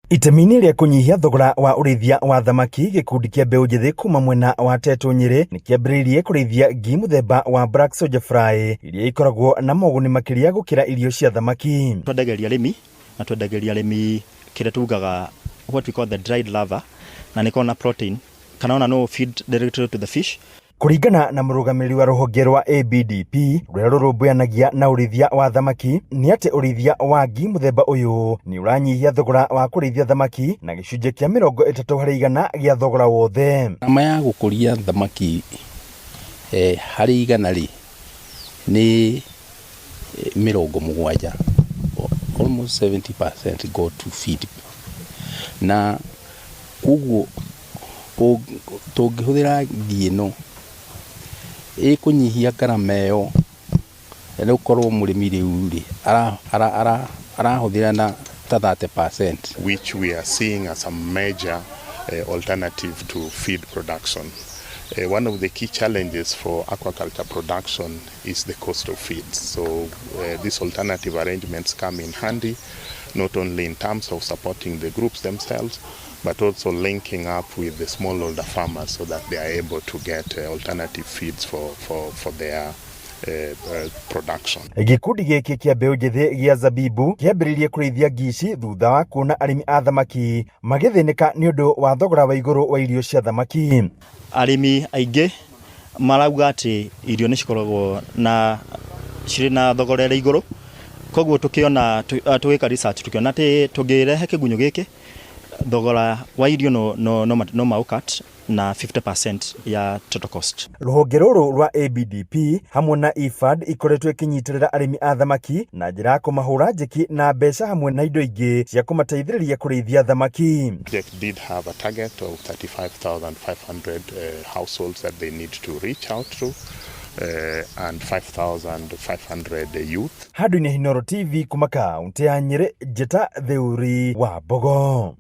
Itemi-inĩ rĩa kũnyihia thogora wa ũrĩithia wa thamaki, gĩkundi kĩa mbeũ njĩthĩ kuma mwena wa Teto Nyeri nĩ kĩambĩrĩirie kũrĩithia ngi mũthemba wa black soldier fly, iria ikoragwo na moguni makĩria gũkĩra irio cia thamaki. Twendagĩria arĩmi kĩrĩa tugaga what we call the dried larva, na nĩ na protein kana ona no feed directly to the fish. Kũringana na mũrũgamĩrĩri wa rũhonge rwa ABDP rũrĩa rũrũmbũyanagia na ũrĩithia wa thamaki, nĩ atĩ ũrĩithia wa ngi mũthemba ũyũ nĩ ũranyihia thogora wa kũrĩithia thamaki na gĩcunjĩ kĩa 30% gĩa thogora wothe. Nama ya gũkũria thamaki harĩ igana nĩ 70%, almost 70% go to feed. Na koguo tũngĩhũthĩra ngi ĩno ĩkũnyihia garama ĩyo, na ũkorwo mũrĩmi rĩu arahũthĩra na ta 30%, which we are seeing as a major alternative to feed production. One of the key challenges for aquaculture production is the cost of feed. So these alternative arrangements come in handy, not only in terms of supporting the groups themselves, but also linking up with the smallholder farmers so that they are able to get alternative feeds for their production. Gĩkundi gĩkĩ kĩa mbeũ njĩthĩ gĩa Zabibu kĩambĩrĩirie kũrĩithia ngi ici thutha wa kuona arĩmi a thamaki magĩthĩnĩka nĩ ũndũ wa thogora wa igũrũ wa irio cia thamaki. Arĩmi aingĩ marauga atĩ irio nĩ cikoragwo na cirĩ na thogora wa igũrũ, koguo tũkĩona tũgĩka research tũkĩona atĩ tũngĩrehe kĩgunyũ gĩkĩ thogora wa irio no maukat na 50% ya total cost. Rũhonge rũrũ rwa ABDP hamwe na IFAD ikoretwo ikinyitĩrĩra arĩmi a thamaki na njĩra ya kũmahũra njeki na mbeca hamwe na indo ingĩ cia kũmateithĩrĩria kũrĩithia thamaki. Project did have a target of 35,500 households that they need to reach out to, and 5,500 youth. Handũ-inĩ Hinoro TV kuma kaũntĩ ya Nyeri, njeta Theuri wa Bogo.